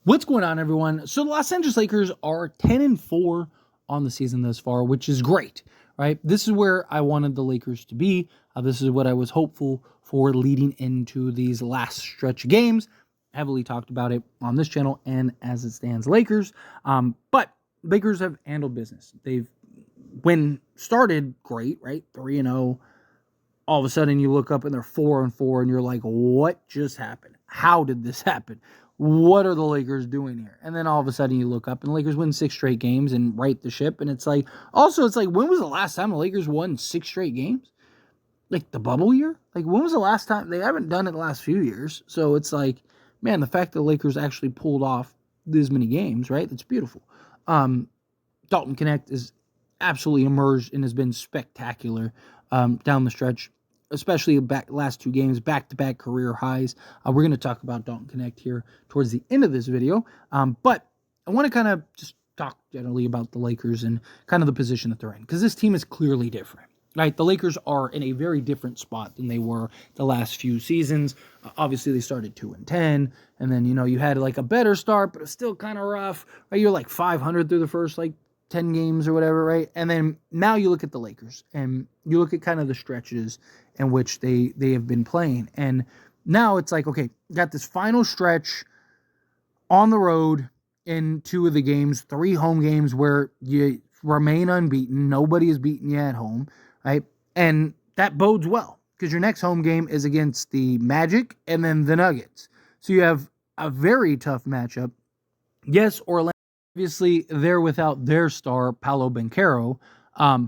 What's going on, everyone? So the Los Angeles Lakers are 10-4 on the season thus far, which is great, right? This is where I wanted the Lakers to be. This is what I was hopeful for leading into these last stretch of games. Heavily talked about it on this channel and as it stands Lakers. But Lakers have handled business. When started great, right? 3-0. All of a sudden you look up and they're 4-4 and you're like, what just happened? How did this happen? What are the Lakers doing here? And then all of a sudden you look up and the Lakers win 6 straight games and right the ship. And it's like, when was the last time the Lakers won 6 straight games? Like the bubble year? Like when was the last time? They haven't done it the last few years. So it's like, man, the fact that the Lakers actually pulled off this many games, right? That's beautiful. Dalton Connect is absolutely emerged and has been spectacular down the stretch, especially last 2 games, back-to-back career highs. We're going to talk about Dalton Connect here towards the end of this video. But I want to kind of just talk generally about the Lakers and kind of the position that they're in, because this team is clearly different, right? The Lakers are in a very different spot than they were the last few seasons. Obviously, they started 2-10, and then, you had like a better start, but it's still kind of rough, right? You're like 500 through the first, 10 games or whatever, right? And then now you look at the Lakers and you look at kind of the stretches in which they have been playing. And now it's like, okay, got this final stretch on the road in 2 of the games, 3 home games where you remain unbeaten. Nobody is beaten you at home, right? And that bodes well because your next home game is against the Magic and then the Nuggets. So you have a very tough matchup. Yes, Orlando. Obviously, they're without their star, Paolo Banchero,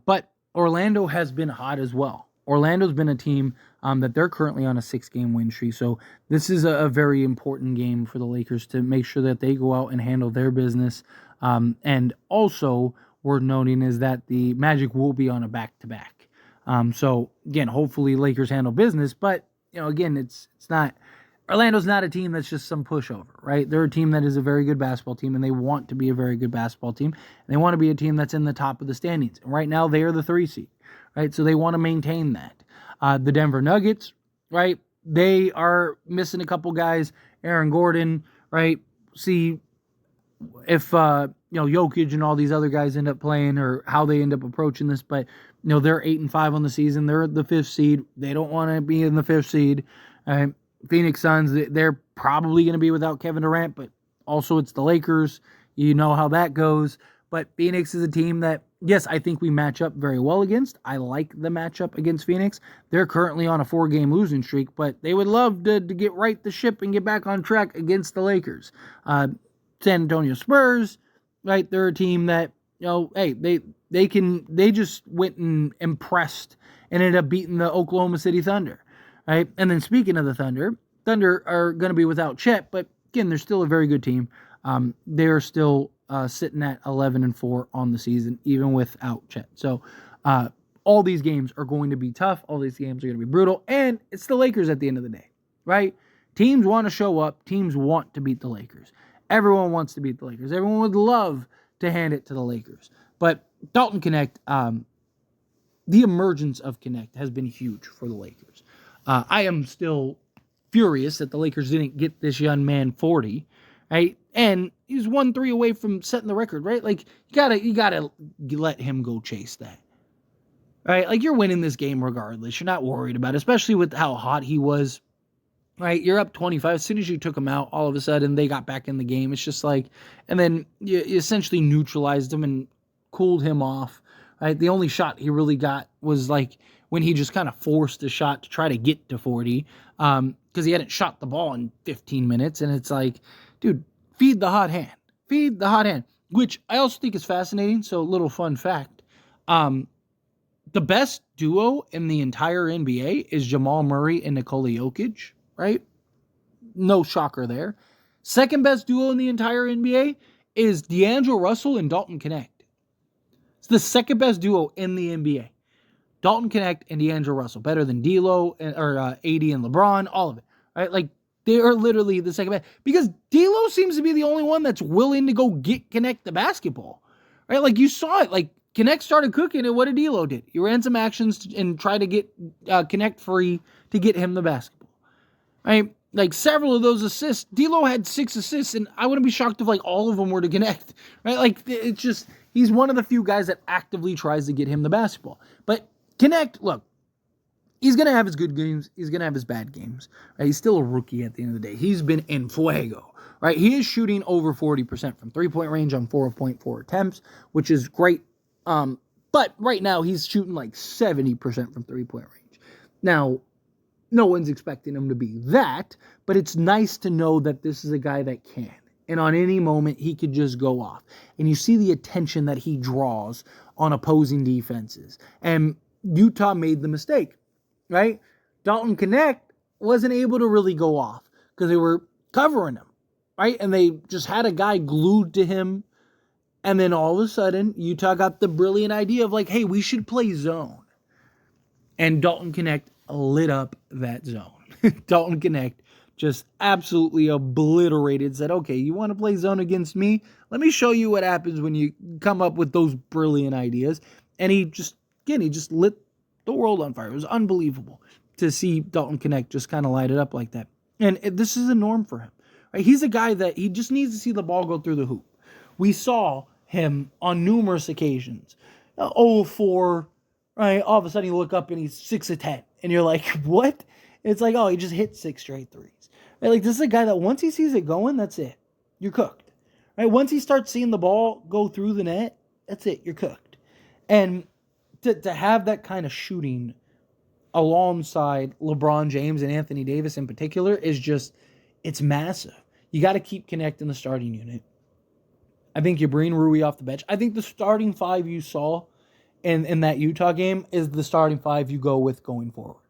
but Orlando has been hot as well. Orlando's been a team that they're currently on a 6-game win streak, so this is a very important game for the Lakers to make sure that they go out and handle their business. And also, worth noting is that the Magic will be on a back-to-back. So, again, hopefully Lakers handle business, but, again, it's not... Orlando's not a team that's just some pushover, right? They're a team that is a very good basketball team, and they want to be a very good basketball team. And they want to be a team that's in the top of the standings. And right now, they are the 3 seed, right? So they want to maintain that. The Denver Nuggets, right? They are missing a couple guys. Aaron Gordon, right? See if, Jokic and all these other guys end up playing or how they end up approaching this. But, they're 8-5 on the season. They're the 5th seed. They don't want to be in the 5th seed, right? Phoenix Suns, they're probably going to be without Kevin Durant, but also it's the Lakers. You know how that goes. But Phoenix is a team that, yes, I think we match up very well against. I like the matchup against Phoenix. They're currently on a 4-game losing streak, but they would love to get right the ship and get back on track against the Lakers. San Antonio Spurs, right? They're a team that, hey, they just went and impressed and ended up beating the Oklahoma City Thunder. Right? And then speaking of the Thunder are going to be without Chet, but again, they're still a very good team. They're still sitting at 11-4 on the season, even without Chet. So all these games are going to be tough. All these games are going to be brutal. And it's the Lakers at the end of the day, right? Teams want to show up. Teams want to beat the Lakers. Everyone wants to beat the Lakers. Everyone would love to hand it to the Lakers. But Dalton Connect, the emergence of Connect has been huge for the Lakers. I am still furious that the Lakers didn't get this young man 40, right? And he's 1-3 away from setting the record, right? Like you gotta let him go chase that, right? Like you're winning this game regardless. You're not worried about it, especially with how hot he was, right? You're up 25. As soon as you took him out, all of a sudden they got back in the game. It's just like, and then you essentially neutralized him and cooled him off, right? The only shot he really got was like when he just kind of forced a shot to try to get to 40 because he hadn't shot the ball in 15 minutes. And it's like, dude, feed the hot hand. Feed the hot hand, which I also think is fascinating. So a little fun fact. The best duo in the entire NBA is Jamal Murray and Nikola Jokic, right? No shocker there. Second best duo in the entire NBA is D'Angelo Russell and Dalton Connect. It's the second best duo in the NBA. Dalton Connect and D'Angelo Russell, better than D'Lo or AD and LeBron, all of it, right? Like they are literally the second best because D'Lo seems to be the only one that's willing to go get Connect the basketball, right? Like you saw it, like Connect started cooking, and what did D'Lo did? He ran some actions and tried to get Connect free to get him the basketball, right? like several of those assists, D'Lo had 6 assists, and I wouldn't be shocked if like all of them were to Connect, right? Like it's just, he's one of the few guys that actively tries to get him the basketball. But Connect, look, he's going to have his good games. He's going to have his bad games. Right? He's still a rookie at the end of the day. He's been in fuego. Right? He is shooting over 40% from three-point range on 4.4 attempts, which is great. But right now, he's shooting like 70% from three-point range. Now, no one's expecting him to be that, but it's nice to know that this is a guy that can. And on any moment, he could just go off. And you see the attention that he draws on opposing defenses. And Utah made the mistake. Right? Dalton Connect wasn't able to really go off because they were covering him, right? And they just had a guy glued to him. And then all of a sudden, Utah got the brilliant idea of like, hey, we should play zone. And Dalton Connect lit up that zone. Dalton Connect just absolutely obliterated, said, okay, you want to play zone against me? Let me show you what happens when you come up with those brilliant ideas. And he just lit the world on fire. It was unbelievable to see Dalton Connect just kind of light it up like that. And this is a norm for him. Right? He's a guy that he just needs to see the ball go through the hoop. We saw him on numerous occasions. 0-4, right? All of a sudden you look up and he's 6 of 10. And you're like, what? It's like, oh, he just hit 6 straight threes. Right? Like, this is a guy that once he sees it going, that's it. You're cooked. Right? Once he starts seeing the ball go through the net, that's it. You're cooked. And to have that kind of shooting alongside LeBron James and Anthony Davis in particular is just, it's massive. You got to keep connecting the starting unit. I think you bring Rui off the bench. I think the starting 5 you saw in that Utah game is the starting 5 you go with going forward.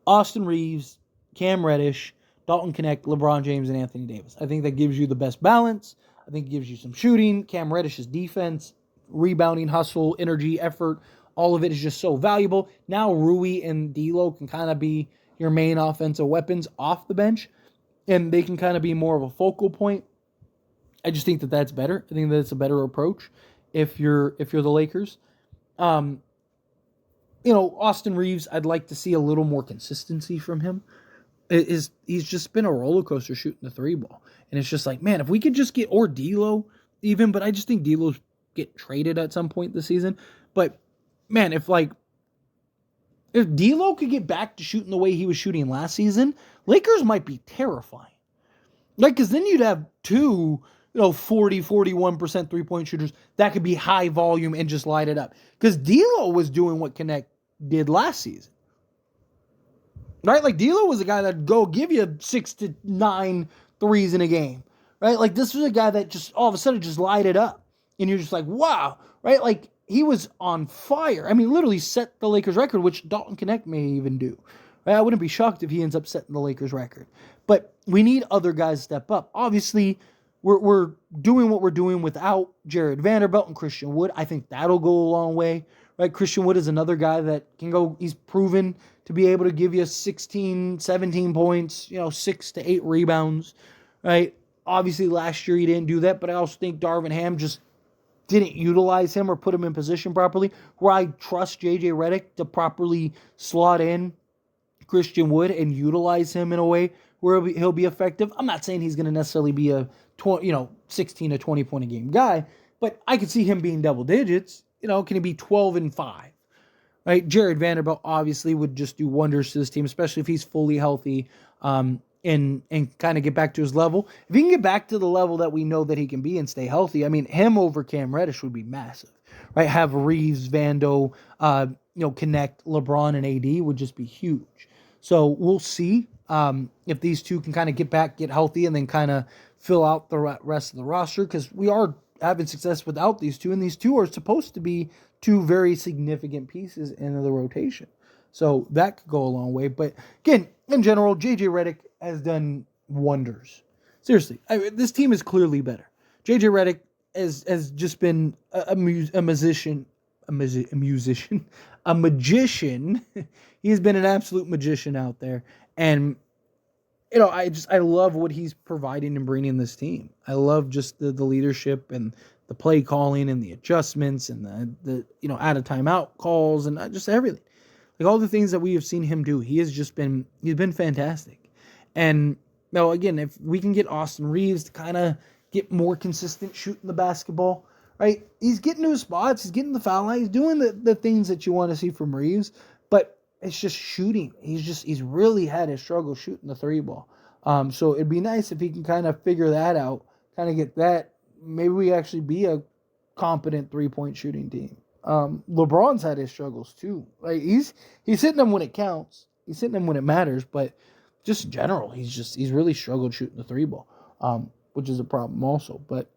Austin Reeves, Cam Reddish, Dalton Connect, LeBron James, and Anthony Davis. I think that gives you the best balance. I think it gives you some shooting. Cam Reddish's defense, rebounding, hustle, energy, effort, all of it is just so valuable. Now Rui and D'Lo can kind of be your main offensive weapons off the bench, and they can kind of be more of a focal point. I just think that that's better. I think that it's a better approach if you're the Lakers. Austin Reeves, I'd like to see a little more consistency from him. He's just been a roller coaster shooting the 3 ball, and it's just like, man, if we could just get, or D'Lo even, but I just think D'Lo's get traded at some point this season. But man, if D'Lo could get back to shooting the way he was shooting last season, Lakers might be terrifying. Like, because then you'd have 2, 40, 41% three-point shooters that could be high volume and just light it up. Because D'Lo was doing what Connect did last season. Right? Like, D'Lo was a guy that'd go give you 6 to 9 threes in a game. Right? Like, this was a guy that just all of a sudden just light it up. And you're just like, wow. Right? Like, he was on fire. I mean, literally set the Lakers record, which Dalton Connect may even do. Right? I wouldn't be shocked if he ends up setting the Lakers record. But we need other guys to step up. Obviously, we're doing what we're doing without Jared Vanderbilt and Christian Wood. I think that'll go a long way. Right? Christian Wood is another guy that can go. He's proven to be able to give you 16, 17 points, 6 to 8 rebounds. Right? Obviously, last year he didn't do that, but I also think Darvin Ham just didn't utilize him or put him in position properly, where I trust JJ Redick to properly slot in Christian Wood and utilize him in a way where he'll be effective. I'm not saying he's going to necessarily be a 16 to 20 point a game guy, but I could see him being double digits. Can he be 12 and 5? Right? Jared Vanderbilt obviously would just do wonders to this team, especially if he's fully healthy. And kind of get back to his level. If he can get back to the level that we know that he can be and stay healthy, I mean, him over Cam Reddish would be massive, right? Have Reeves, Vando, Connect, LeBron, and AD would just be huge. So we'll see if these two can kind of get back, get healthy, and then kind of fill out the rest of the roster, because we are having success without these two, and these two are supposed to be 2 very significant pieces in the rotation. So that could go a long way. But again, in general, JJ Redick has done wonders. Seriously, this team is clearly better. JJ Redick has just been a magician. He's been an absolute magician out there. And, I love what he's providing and bringing this team. I love just the leadership and the play calling and the adjustments and the out of timeout calls and just everything. Like all the things that we have seen him do, he's been fantastic. And, Now, again, if we can get Austin Reeves to kind of get more consistent shooting the basketball, right? He's getting to his spots. He's getting the foul line. He's doing the things that you want to see from Reeves, but it's just shooting. He's really had his struggle shooting the three ball. So it'd be nice if he can kind of figure that out, kind of get that. Maybe we actually be a competent 3-point shooting team. LeBron's had his struggles too. Like he's hitting them when it counts. He's hitting them when it matters, but just in general, he's really struggled shooting the three ball, which is a problem also. But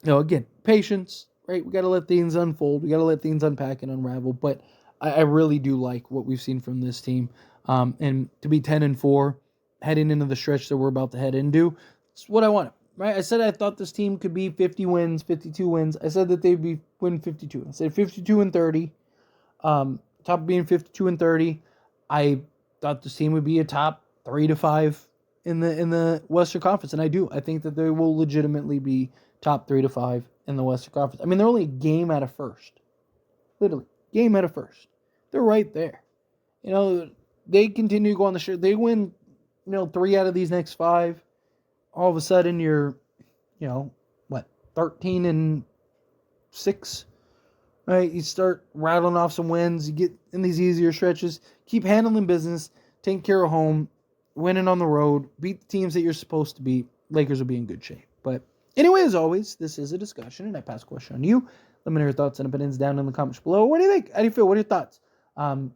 again, patience, right? We got to let things unfold. We got to let things unpack and unravel. But I really do like what we've seen from this team, and to be 10-4, heading into the stretch that we're about to head into, it's what I wanted. Right? I said I thought this team could be 50 wins, 52 wins. I said that they'd be win 52. I said 52-30. Top being 52-30. I thought this team would be a top 3 to 5 in the Western Conference, and I do. I think that they will legitimately be top 3 to 5 in the Western Conference. I mean, they're only a game out of first. Literally, game out of first. They're right there. They continue to go on the show. They win, 3 out of these next 5. All of a sudden you're, 13-6, right? You start rattling off some wins. You get in these easier stretches. Keep handling business. Take care of home. Winning on the road. Beat the teams that you're supposed to beat. Lakers will be in good shape. But anyway, as always, this is a discussion, and I pass the question on you. Let me know your thoughts and opinions down in the comments below. What do you think? How do you feel? What are your thoughts? You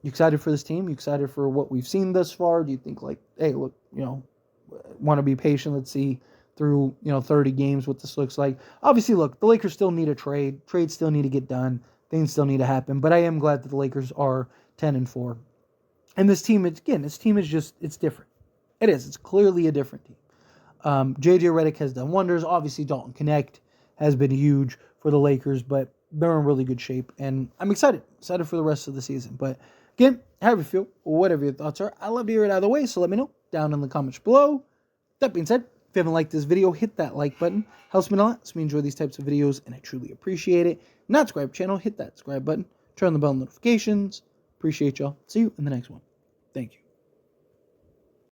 excited for this team? You excited for what we've seen thus far? Do you think hey, look, want to be patient. Let's see through 30 games what this looks like. Obviously, look, the Lakers still need a trade. Trades still need to get done. Things still need to happen. But I am glad that the Lakers are 10-4. And this team, it's different. It is. It's clearly a different team. JJ Redick has done wonders. Obviously, Dalton Connect has been huge for the Lakers, but they're in really good shape. And I'm excited for the rest of the season. But again, how do you feel? Whatever your thoughts are, I love to hear it either way. So let me know down in the comments below. That being said, if you haven't liked this video, hit that like button. Helps me a lot. So we enjoy these types of videos, and I truly appreciate it. Not subscribe channel, hit that subscribe button. Turn on the bell notifications. Appreciate y'all. See you in the next one. Thank you.